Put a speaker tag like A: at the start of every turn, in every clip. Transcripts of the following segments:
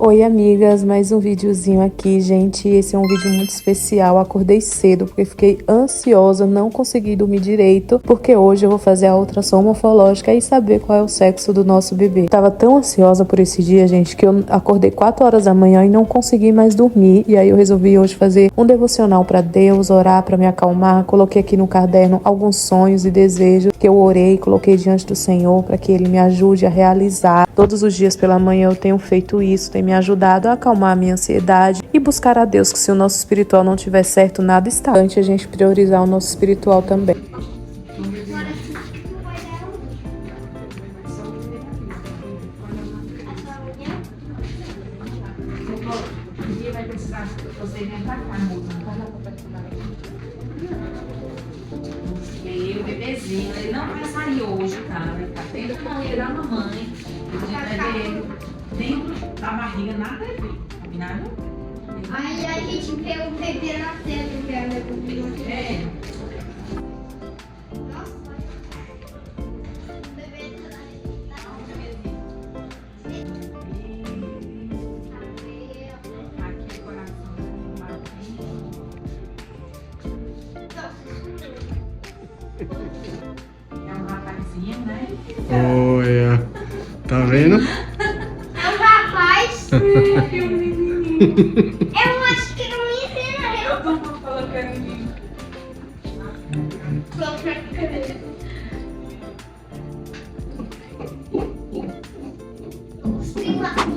A: Oi amigas, mais um videozinho aqui, gente. Esse é um vídeo muito especial. Acordei cedo porque fiquei ansiosa, não consegui dormir direito, porque hoje eu vou fazer a ultrassom morfológica e saber qual é o sexo do nosso bebê. Tava tão ansiosa por esse dia, gente, que eu acordei 4 horas da manhã e não consegui mais dormir. E aí eu resolvi hoje fazer um devocional para Deus, orar para me acalmar. Coloquei aqui no caderno alguns sonhos e desejos que eu orei, coloquei diante do Senhor para que Ele me ajude a realizar. Todos os dias pela manhã eu tenho feito isso, tem me ajudado a acalmar a minha ansiedade e buscar a Deus, que se o nosso espiritual não tiver certo, nada está. Antes a gente priorizar o nosso espiritual também.
B: E o bebezinho, ele não vai sair hoje, tá? Ele tá dentro da barriga da mamãe. Dentro da barriga na bebê, combinado?
C: Aí a gente vê o bebê nascendo, que é meu bebê.
B: É.
C: Nossa, o bebê
B: Aqui o coração é um rapazinho, né?
D: Olha, tá vendo?
C: é um rapaz.
B: É um menininho.
C: Eu acho que não me ensina.
B: Eu tô falando que é menino.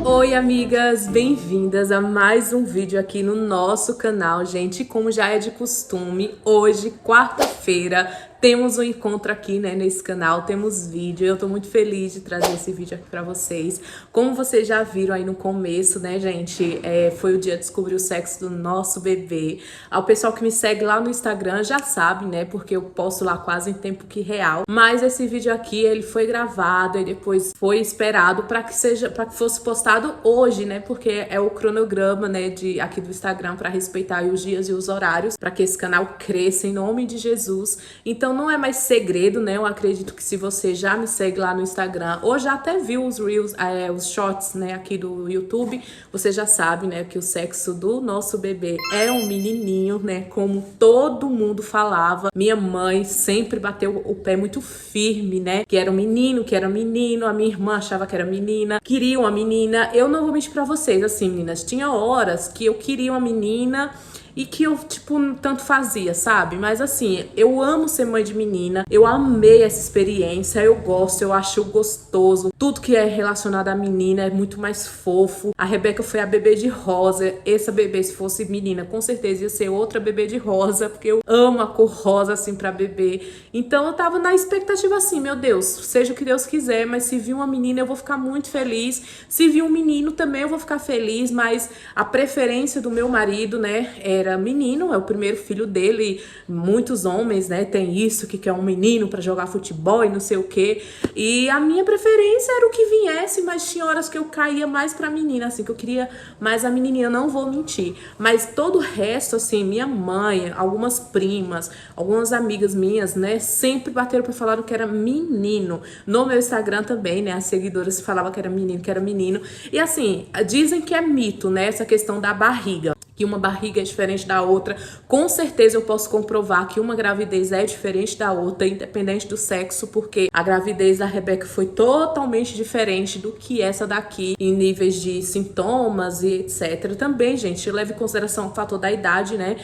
A: Oi amigas, bem-vindas a mais um vídeo aqui no nosso canal, gente. Como já é de costume, hoje, quarta-feira, temos um encontro aqui, né, nesse canal, temos vídeo. Eu tô muito feliz de trazer esse vídeo aqui pra vocês. Como vocês já viram aí no começo, né, gente, foi o dia de descobrir o sexo do nosso bebê. O pessoal que me segue lá no Instagram já sabe, né, porque eu posto lá quase em tempo real. Mas esse vídeo aqui, ele foi gravado e depois foi esperado para que fosse postado hoje, né, porque é o cronograma, né, aqui do Instagram para respeitar aí os dias e os horários, para que esse canal cresça em nome de Jesus. Então não é mais segredo, né? Eu acredito que se você já me segue lá no Instagram ou já até viu os Reels, os Shorts, né, aqui do YouTube, você já sabe, né, que o sexo do nosso bebê é um menininho, né? Como todo mundo falava. Minha mãe sempre bateu o pé muito firme, né? Que era um menino, que era um menino. A minha irmã achava que era menina, queria uma menina. Eu não vou mentir pra vocês, assim, meninas, tinha horas que eu queria uma menina e que eu, tipo, tanto fazia, sabe? Mas assim, eu amo ser mãe de menina, eu amei essa experiência, eu gosto, eu acho gostoso. Tudo que é relacionado à menina é muito mais fofo. A Rebeca foi a bebê de rosa. Essa bebê, se fosse menina, com certeza ia ser outra bebê de rosa, porque eu amo a cor rosa, assim, pra bebê. Então eu tava na expectativa assim, meu Deus, seja o que Deus quiser, mas se vir uma menina eu vou ficar muito feliz. Se vir um menino também eu vou ficar feliz, mas a preferência do meu marido, né, era menino, é o primeiro filho dele. Muitos homens, né, tem isso, que quer um menino pra jogar futebol e não sei o que. E a minha preferência era o que viesse, mas tinha horas que eu caía mais pra menina, assim, que eu queria mais a menininha, não vou mentir. Mas todo o resto, assim, minha mãe, algumas primas, algumas amigas minhas, né, sempre bateram pra falar que era menino. No meu Instagram também, né, as seguidoras falavam que era menino, que era menino. E assim, dizem que é mito, né, essa questão da barriga, que uma barriga é diferente da outra. Com certeza eu posso comprovar que uma gravidez é diferente da outra, independente do sexo, porque a gravidez da Rebeca foi totalmente diferente do que essa daqui, em níveis de sintomas e etc. Também, gente, leve em consideração o fator da idade, né?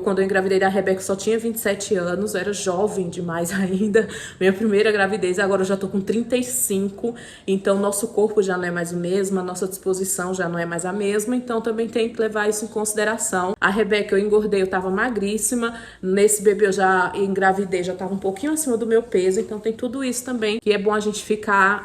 A: Quando eu engravidei da Rebeca, só tinha 27 anos, eu era jovem demais ainda. Minha primeira gravidez, agora eu já tô com 35, então nosso corpo já não é mais o mesmo, a nossa disposição já não é mais a mesma, então também tem que levar isso em consideração. A Rebeca, eu engordei, eu tava magríssima. Nesse bebê eu já engravidei, já tava um pouquinho acima do meu peso. Então tem tudo isso também que é bom a gente ficar,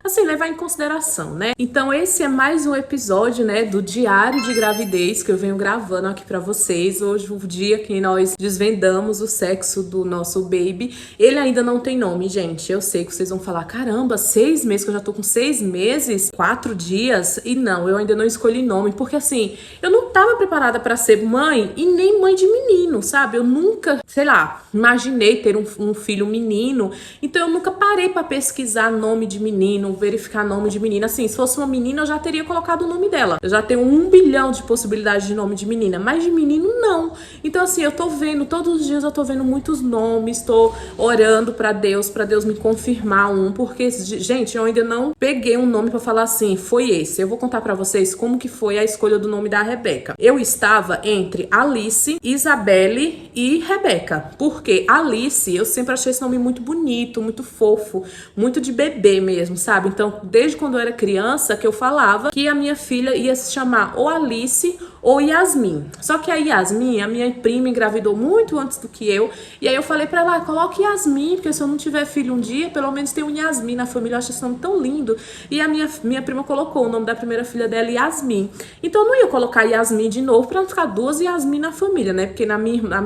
A: assim, levar em consideração, né? Então esse é mais um episódio, né, do diário de gravidez que eu venho gravando aqui pra vocês. Hoje, o dia que nós desvendamos o sexo do nosso baby. Ele ainda não tem nome, gente. Eu sei que vocês vão falar, caramba, 6 meses, que eu já tô com 6 meses, 4 dias. E não, eu ainda não escolhi nome, porque assim, eu não tava tava preparada para ser mãe e nem mãe de menino, sabe? Eu nunca, sei lá, imaginei ter um filho menino, então eu nunca parei para pesquisar nome de menino, verificar nome de menina. Assim, se fosse uma menina, eu já teria colocado o nome dela. Eu já tenho 1 bilhão de possibilidades de nome de menina, mas de menino não. Então, assim, eu tô vendo, todos os dias eu tô vendo muitos nomes, tô orando para Deus me confirmar porque, gente, eu ainda não peguei um nome para falar assim, foi esse. Eu vou contar para vocês como que foi a escolha do nome da Rebeca. Eu estava entre Alice, Isabelle e Rebeca, porque Alice, eu sempre achei esse nome muito bonito, muito fofo, muito de bebê mesmo, sabe? Então, desde quando eu era criança, que eu falava que a minha filha ia se chamar ou Alice ou Yasmin. Só que a Yasmin, a minha prima, engravidou muito antes do que eu, e aí eu falei pra ela, coloque Yasmin, porque se eu não tiver filho um dia, pelo menos tem um Yasmin na família, eu acho esse nome tão lindo. E a minha prima colocou o nome da primeira filha dela, Yasmin. Então eu não ia colocar Yasmin de novo pra não ficar 2 Yasmin na família, né? Porque na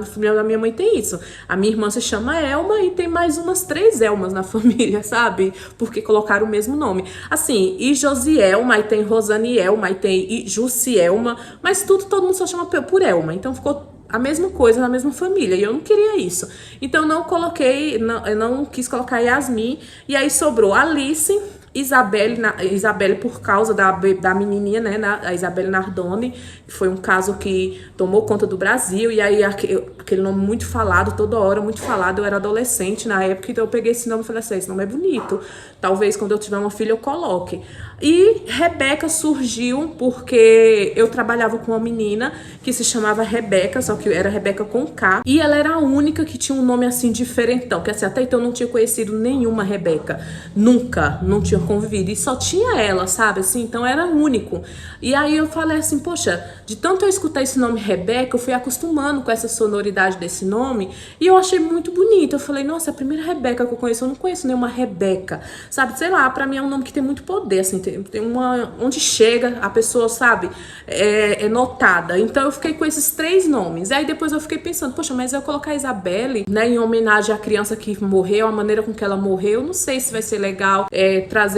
A: família da minha mãe tem isso. A minha irmã se chama Elma e tem mais umas 3 Elmas na família, sabe? Porque colocaram o mesmo nome. Assim, e Josielma, aí tem Rosanielma, aí tem Jussielma, mas todo mundo só chama por Elma. Então ficou a mesma coisa na mesma família, e eu não queria isso. Então eu não quis colocar Yasmin, e aí sobrou Alice, Isabelle por causa da menininha, né, a Isabelle Nardoni, que foi um caso que tomou conta do Brasil, e aí aquele nome muito falado, toda hora muito falado, eu era adolescente na época, então eu peguei esse nome e falei assim, esse nome é bonito, talvez quando eu tiver uma filha eu coloque. E Rebeca surgiu porque eu trabalhava com uma menina que se chamava Rebeca, só que era Rebeca com K, e ela era a única que tinha um nome assim diferentão, que assim, até então eu não tinha conhecido nenhuma Rebeca, nunca, não tinha convivido, e só tinha ela, sabe, assim, então era único. E aí eu falei assim, poxa, de tanto eu escutar esse nome Rebeca, eu fui acostumando com essa sonoridade desse nome, e eu achei muito bonito. Eu falei, nossa, é a primeira Rebeca que eu conheço, eu não conheço nenhuma Rebeca, sabe, sei lá, pra mim é um nome que tem muito poder, assim, tem uma, onde chega, a pessoa, sabe, é notada. Então eu fiquei com esses 3 nomes, e aí depois eu fiquei pensando, poxa, mas eu colocar Isabelle, né, em homenagem à criança que morreu, a maneira com que ela morreu, não sei se vai ser legal, trazer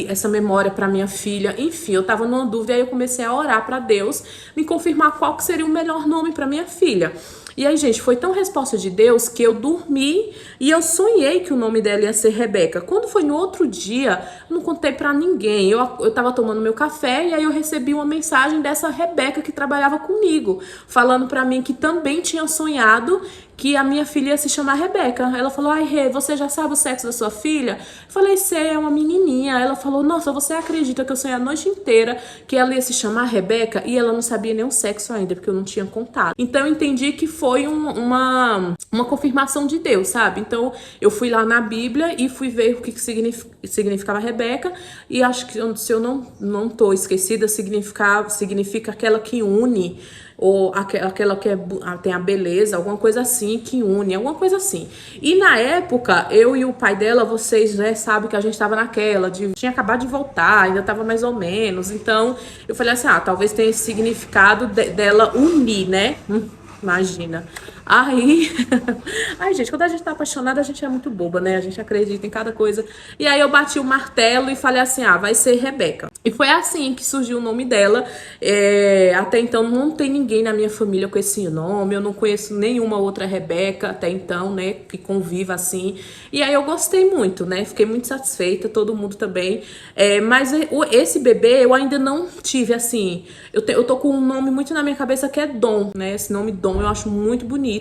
A: essa memória pra minha filha. Enfim, eu tava numa dúvida, aí eu comecei a orar pra Deus me confirmar qual que seria o melhor nome pra minha filha. E aí, gente, foi tão resposta de Deus que eu dormi e eu sonhei que o nome dela ia ser Rebeca. Quando foi no outro dia, eu não contei pra ninguém. Eu tava tomando meu café e aí eu recebi uma mensagem dessa Rebeca que trabalhava comigo, falando pra mim que também tinha sonhado que a minha filha ia se chamar Rebeca. Ela falou, ai, Rê, você já sabe o sexo da sua filha? Eu falei, sei, é uma menininha. Ela falou, nossa, você acredita que eu sonhei a noite inteira que ela ia se chamar Rebeca? E ela não sabia nem o sexo ainda, porque eu não tinha contado. Então eu entendi que foi uma confirmação de Deus, sabe? Então eu fui lá na Bíblia e fui ver o que significava Rebeca, e acho que, se eu não tô esquecida, significa aquela que une, ou aquela que tem a beleza, alguma coisa assim, que une, alguma coisa assim. E na época, eu e o pai dela, vocês, né, sabem que a gente tava naquela, tinha acabado de voltar, ainda tava mais ou menos, então eu falei assim, talvez tenha esse significado dela unir, né? Imagina. Aí, ai, gente, quando a gente tá apaixonada, a gente é muito boba, né? A gente acredita em cada coisa. E aí eu bati o martelo e falei assim, vai ser Rebeca. E foi assim que surgiu o nome dela. Até então não tem ninguém na minha família com esse nome. Eu não conheço nenhuma outra Rebeca até então, né? Que conviva assim. E aí eu gostei muito, né? Fiquei muito satisfeita, todo mundo também. Mas esse bebê eu ainda não tive, assim. Eu tô com um nome muito na minha cabeça que é Dom, né? Esse nome Dom eu acho muito bonito.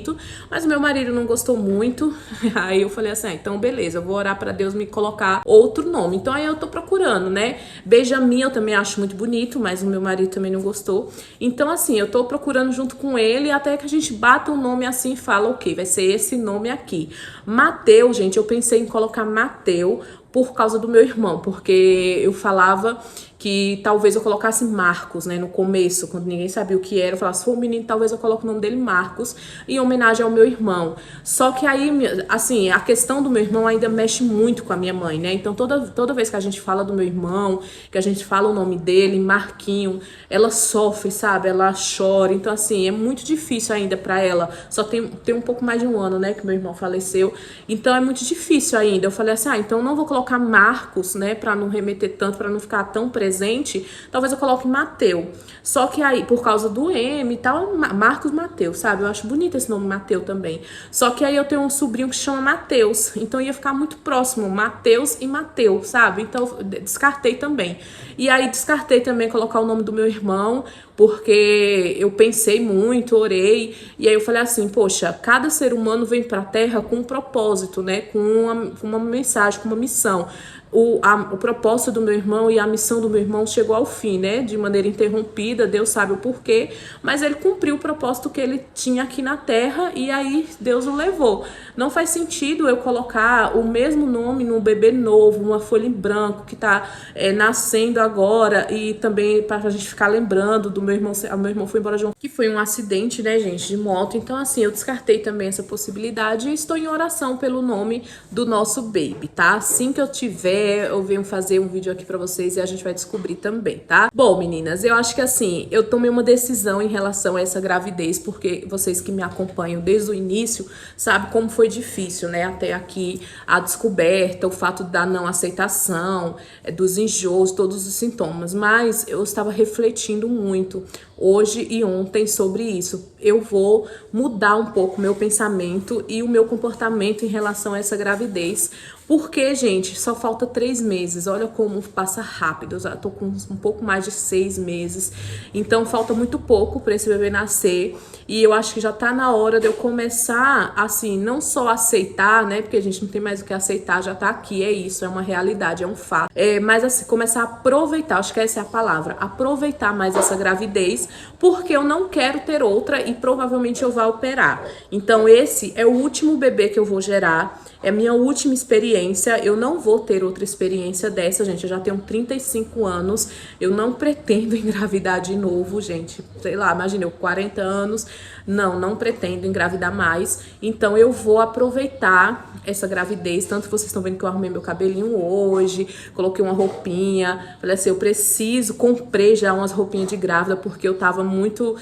A: Mas meu marido não gostou muito. Aí eu falei assim, então beleza, eu vou orar pra Deus me colocar outro nome. Então aí eu tô procurando, né? Benjamin eu também acho muito bonito, mas o meu marido também não gostou. Então assim, eu tô procurando junto com ele até que a gente bata um nome assim e fala, ok, vai ser esse nome aqui. Mateus, gente, eu pensei em colocar Mateu por causa do meu irmão, porque eu falava que talvez eu colocasse Marcos, né, no começo, quando ninguém sabia o que era, eu falava, se for um menino, talvez eu coloque o nome dele Marcos, em homenagem ao meu irmão. Só que aí, assim, a questão do meu irmão ainda mexe muito com a minha mãe, né, então toda vez que a gente fala do meu irmão, que a gente fala o nome dele, Marquinho, ela sofre, sabe, ela chora, então assim, é muito difícil ainda pra ela, só tem um pouco mais de um ano, né, que meu irmão faleceu, então é muito difícil ainda. Eu falei assim, então não vou colocar Marcos, né, pra não remeter tanto, pra não ficar tão presente presente, talvez eu coloque Mateu. Só que aí, por causa do M e tal, Marcos Mateus, sabe? Eu acho bonito esse nome, Mateu também. Só que aí eu tenho um sobrinho que chama Mateus, então ia ficar muito próximo, Mateus e Mateu, sabe? Então descartei também. E aí descartei também colocar o nome do meu irmão, porque eu pensei muito, orei, e aí eu falei assim, poxa, cada ser humano vem pra Terra com um propósito, né? Com uma mensagem, com uma missão. O propósito do meu irmão e a missão do meu irmão chegou ao fim, né? De maneira interrompida, Deus sabe o porquê, mas ele cumpriu o propósito que ele tinha aqui na Terra e aí Deus o levou. Não faz sentido eu colocar o mesmo nome num bebê novo, uma folha em branco que tá nascendo agora, e também pra gente ficar lembrando do meu irmão. O meu irmão foi embora de que foi um acidente, né, gente, de moto. Então, assim, eu descartei também essa possibilidade e estou em oração pelo nome do nosso baby, tá? Assim que eu tiver, eu venho fazer um vídeo aqui pra vocês e a gente vai descobrir também, tá? Bom, meninas, eu acho que assim, eu tomei uma decisão em relação a essa gravidez, porque vocês que me acompanham desde o início sabem como foi difícil, né? Até aqui a descoberta, o fato da não aceitação, dos enjoos, todos os sintomas. Mas eu estava refletindo muito hoje e ontem sobre isso. Eu vou mudar um pouco meu pensamento e o meu comportamento em relação a essa gravidez. Porque, gente, só falta 3 meses. Olha como passa rápido. Eu já tô com um pouco mais de 6 meses. Então, falta muito pouco para esse bebê nascer. E eu acho que já tá na hora de eu começar, assim, não só aceitar, né? Porque a gente não tem mais o que aceitar, já tá aqui, é isso, é uma realidade, é um fato. Mas, assim, começar a aproveitar, acho que essa é a palavra, aproveitar mais essa gravidez, porque eu não quero ter outra e provavelmente eu vou operar. Então, esse é o último bebê que eu vou gerar. É a minha última experiência, eu não vou ter outra experiência dessa, gente. Eu já tenho 35 anos, eu não pretendo engravidar de novo, gente. Sei lá, imagina, eu 40 anos, não pretendo engravidar mais. Então eu vou aproveitar essa gravidez, tanto que vocês estão vendo que eu arrumei meu cabelinho hoje, coloquei uma roupinha, falei assim, eu preciso, comprei já umas roupinhas de grávida, porque eu tava muito,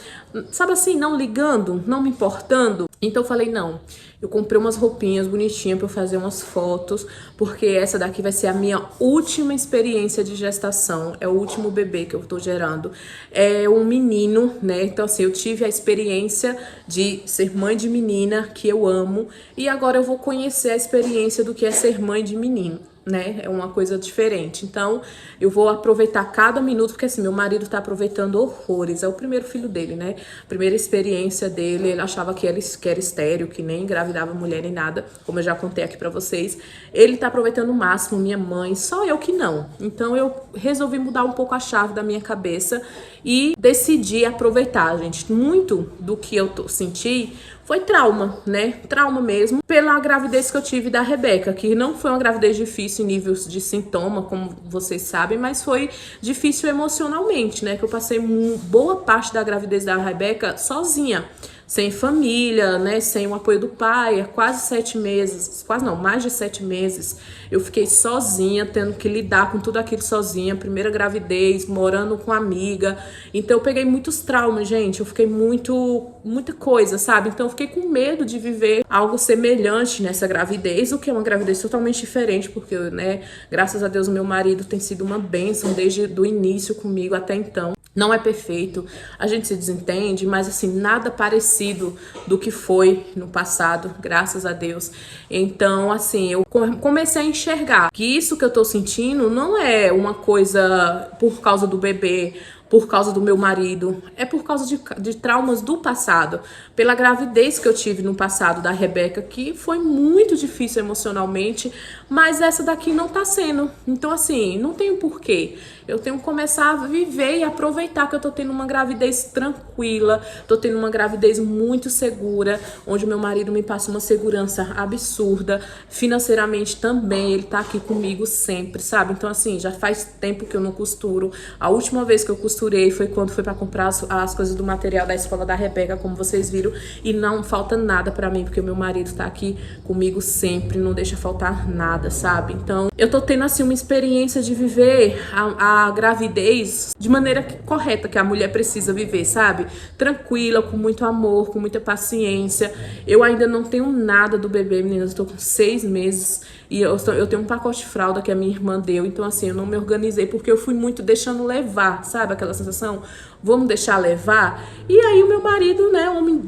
A: sabe assim, não ligando, não me importando. Então eu falei, não, eu comprei umas roupinhas bonitinhas pra eu fazer umas fotos, porque essa daqui vai ser a minha última experiência de gestação, é o último bebê que eu tô gerando. É um menino, né? Então assim, eu tive a experiência de ser mãe de menina, que eu amo, e agora eu vou conhecer a experiência do que é ser mãe de menino, né? É uma coisa diferente. Então, eu vou aproveitar cada minuto, porque assim, meu marido tá aproveitando horrores. É o primeiro filho dele, né? Primeira experiência dele, ele achava que era estéril, que nem engravidava mulher nem nada, como eu já contei aqui pra vocês. Ele tá aproveitando o máximo, minha mãe, só eu que não. Então, eu resolvi mudar um pouco a chave da minha cabeça e decidi aproveitar, gente. Muito do que eu senti foi trauma, né? Trauma mesmo, pela gravidez que eu tive da Rebeca, que não foi uma gravidez difícil em níveis de sintoma, como vocês sabem, mas foi difícil emocionalmente, né? Que eu passei boa parte da gravidez da Rebeca sozinha, sem família, né? Sem o apoio do pai, quase 7 meses, quase não, mais de 7 meses. Eu fiquei sozinha, tendo que lidar com tudo aquilo sozinha, primeira gravidez, morando com amiga. Então eu peguei muitos traumas, gente. Eu fiquei muita coisa, sabe? Então eu fiquei com medo de viver algo semelhante nessa gravidez, o que é uma gravidez totalmente diferente, porque, né, graças a Deus, o meu marido tem sido uma bênção desde o início comigo até então. Não é perfeito, a gente se desentende, mas assim, nada parecido do que foi no passado, graças a Deus. Então, assim, eu comecei a enxergar que isso que eu tô sentindo não é uma coisa por causa do bebê, por causa do meu marido, é por causa de traumas do passado, pela gravidez que eu tive no passado da Rebeca, que foi muito difícil emocionalmente, mas essa daqui não tá sendo. Então assim, não tem porquê. Eu tenho que começar a viver e aproveitar que eu tô tendo uma gravidez tranquila, tô tendo uma gravidez muito segura, onde o meu marido me passa uma segurança absurda, financeiramente também, ele tá aqui comigo sempre, sabe? Então assim, já faz tempo que eu não costuro. A última vez que eu costurei foi quando foi pra comprar as coisas do material da escola da Rebeca, como vocês viram, e não falta nada pra mim, porque o meu marido tá aqui comigo sempre, não deixa faltar nada, sabe? Então, eu tô tendo assim uma experiência de viver a gravidez de maneira correta, que a mulher precisa viver, sabe? Tranquila, com muito amor, com muita paciência. Eu ainda não tenho nada do bebê, meninas, eu tô com 6 meses E eu tenho um pacote de fralda que a minha irmã deu, então assim, eu não me organizei porque eu fui muito deixando levar, sabe? Aquela sensação, vamos deixar levar. E aí o meu marido, né, homem,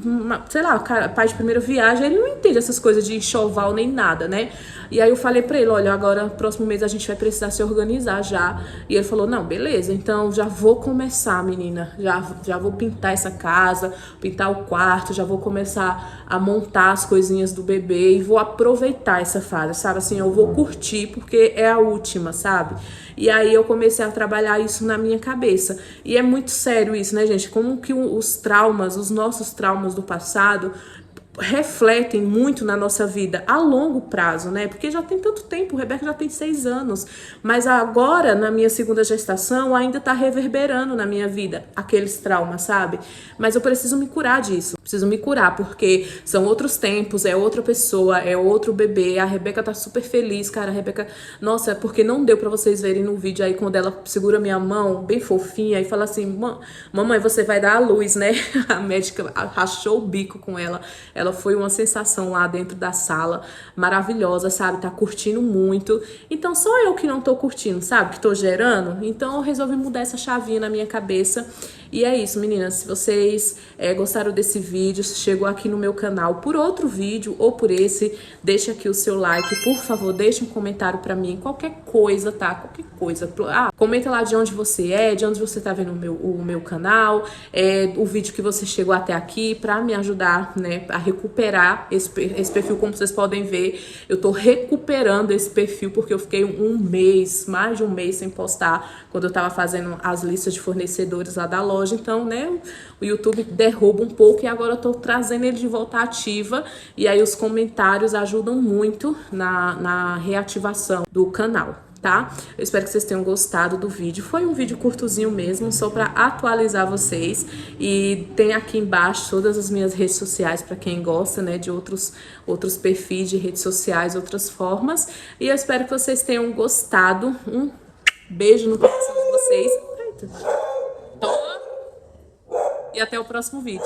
A: sei lá, pai de primeira viagem, ele não entende essas coisas de enxoval nem nada, né? E aí eu falei pra ele, olha, agora próximo mês a gente vai precisar se organizar já. E ele falou, não, beleza, então já vou começar, menina, já vou pintar essa casa, pintar o quarto, já vou começar a montar as coisinhas do bebê e vou aproveitar essa fase, sabe? Assim, eu vou curtir porque é a última, sabe? E aí eu comecei a trabalhar isso na minha cabeça. E é muito sério isso, né, gente? Como que os traumas, os nossos traumas do passado refletem muito na nossa vida a longo prazo, né? Porque já tem tanto tempo, Rebeca já tem 6 anos, mas agora, na minha segunda gestação, ainda tá reverberando na minha vida aqueles traumas, sabe? Mas eu preciso me curar disso, preciso me curar, porque são outros tempos, é outra pessoa, é outro bebê. A Rebeca tá super feliz, cara. A Rebeca, nossa, porque não deu pra vocês verem no vídeo aí, quando ela segura minha mão, bem fofinha, e fala assim, mamãe, você vai dar a luz, né? A médica rachou o bico com ela. Ela foi uma sensação lá dentro da sala, maravilhosa, sabe? Tá curtindo muito. Então, só eu que não tô curtindo, sabe? Que tô gerando. Então, eu resolvi mudar essa chavinha na minha cabeça. E é isso, meninas. Se vocês gostaram desse vídeo, se chegou aqui no meu canal por outro vídeo ou por esse, deixa aqui o seu like. Por favor, deixa um comentário pra mim. Qualquer coisa, tá? Qualquer coisa. Comenta lá de onde você é, de onde você tá vendo o meu canal, o vídeo que você chegou até aqui, pra me ajudar, né, a recuperar esse perfil. Como vocês podem ver, eu tô recuperando esse perfil porque eu fiquei mais de um mês sem postar, quando eu tava fazendo as listas de fornecedores lá da loja. Então, né, o YouTube derruba um pouco e agora eu tô trazendo ele de volta ativa. E aí os comentários ajudam muito na reativação do canal, tá? Eu espero que vocês tenham gostado do vídeo. Foi um vídeo curtozinho mesmo, só para atualizar vocês. E tem aqui embaixo todas as minhas redes sociais para quem gosta, né, de outros perfis de redes sociais, outras formas. E eu espero que vocês tenham gostado. Um beijo no coração de vocês. Toma! E até o próximo vídeo.